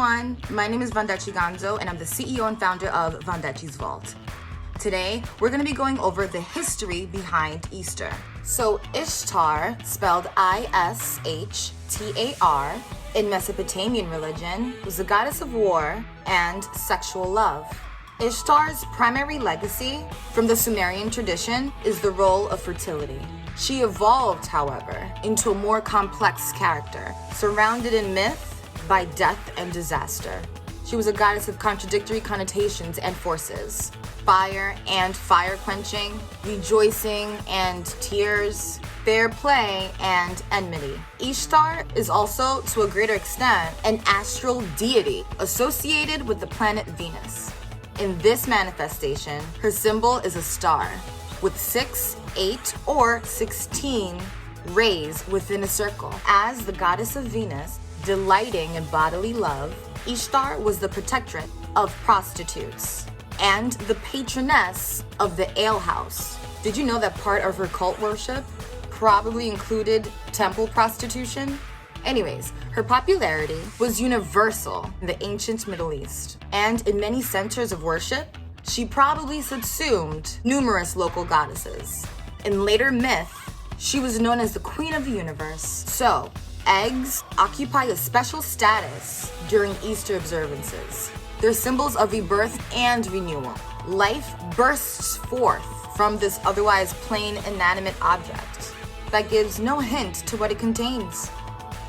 everyone, my name is Vondechii and I'm the CEO and founder of Vondechii's Vault. Today, we're going to be going over the history behind Easter. So Ishtar, spelled I-S-H-T-A-R, in Mesopotamian religion, was the goddess of war and sexual love. Ishtar's primary legacy from the Sumerian tradition is the role of fertility. She evolved, however, into a more complex character, surrounded in myth by death and disaster. She was a goddess of contradictory connotations and forces: fire and fire quenching, rejoicing and tears, fair play and enmity. Ishtar is also, to a greater extent, an astral deity associated with the planet Venus. In this manifestation, her symbol is a star with 6, 8, or 16 rays within a circle. As the goddess of Venus, delighting in bodily love, Ishtar was the protectorate of prostitutes and the patroness of the alehouse. Did you know that part of her cult worship probably included temple prostitution? Anyways, her popularity was universal in the ancient Middle East, and in many centers of worship, she probably subsumed numerous local goddesses. In later myth, she was known as the Queen of the Universe. So, eggs occupy a special status during Easter observances. They're symbols of rebirth and renewal. Life bursts forth from this otherwise plain, inanimate object that gives no hint to what it contains.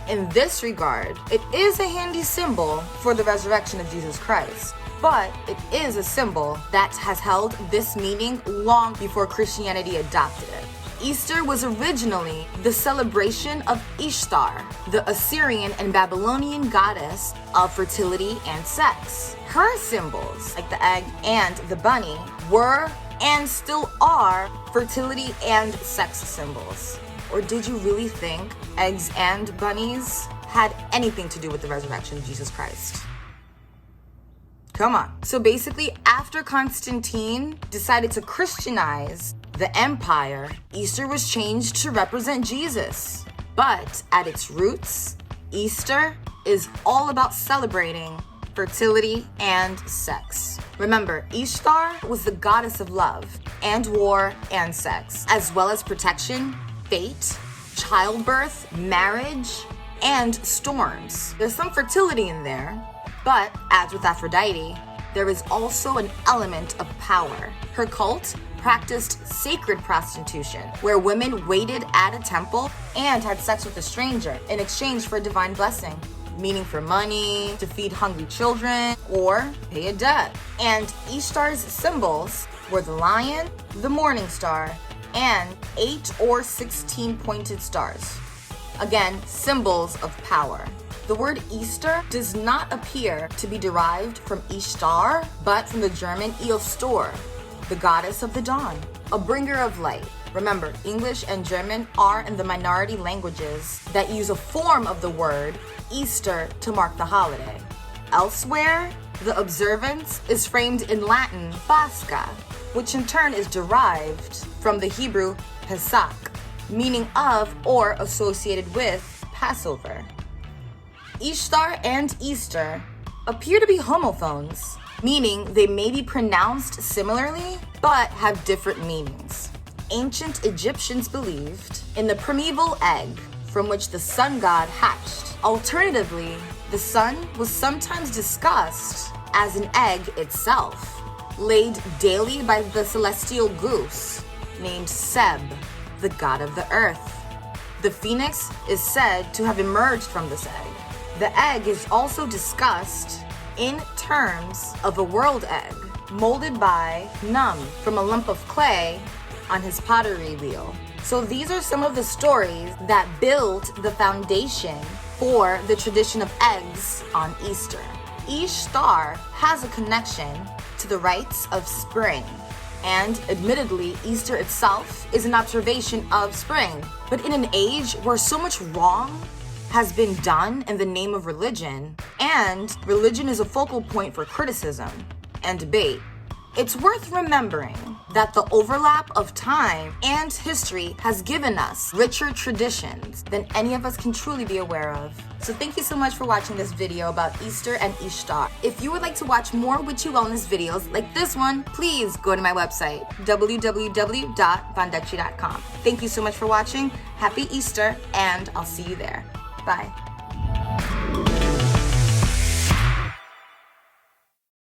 In this regard, it is a handy symbol for the resurrection of Jesus Christ, but it is a symbol that has held this meaning long before Christianity adopted it. Easter was originally the celebration of Ishtar, the Assyrian and Babylonian goddess of fertility and sex. Her symbols, like the egg and the bunny, were and still are fertility and sex symbols. Or did you really think eggs and bunnies had anything to do with the resurrection of Jesus Christ? Come on. So basically, after Constantine decided to Christianize the empire, Easter was changed to represent Jesus. But at its roots, Easter is all about celebrating fertility and sex. Remember, Ishtar was the goddess of love and war and sex, as well as protection, fate, childbirth, marriage, and storms. There's some fertility in there, but as with Aphrodite, there is also an element of power. Her cult practiced sacred prostitution, where women waited at a temple and had sex with a stranger in exchange for a divine blessing, meaning for money, to feed hungry children, or pay a debt. And Ishtar's symbols were the lion, the morning star, and 8 or 16 pointed stars. Again, symbols of power. The word Easter does not appear to be derived from Ishtar, but from the German Eostor, the goddess of the dawn, a bringer of light. Remember, English and German are in the minority languages that use a form of the word Easter to mark the holiday. Elsewhere, the observance is framed in Latin Pascha, which in turn is derived from the Hebrew Pesach, meaning of or associated with Passover. Ishtar and Easter appear to be homophones, meaning they may be pronounced similarly but have different meanings. Ancient Egyptians believed in the primeval egg from which the sun god hatched. Alternatively, the sun was sometimes discussed as an egg itself, laid daily by the celestial goose named Seb, the god of the earth. The phoenix is said to have emerged from this egg. The egg is also discussed in terms of a world egg, molded by Num from a lump of clay on his pottery wheel. So these are some of the stories that built the foundation for the tradition of eggs on Easter. Ishtar has a connection to the rites of spring, and admittedly, Easter itself is an observation of spring. But in an age where so much wrong has been done in the name of religion, and religion is a focal point for criticism and debate, It's worth remembering that the overlap of time and history has given us richer traditions than any of us can truly be aware of. So thank you so much for watching this video about Easter and Ishtar. If you would like to watch more witchy wellness videos like this one, please go to my website, www.vondechii.com. Thank you so much for watching. Happy Easter, and I'll see you there. Bye.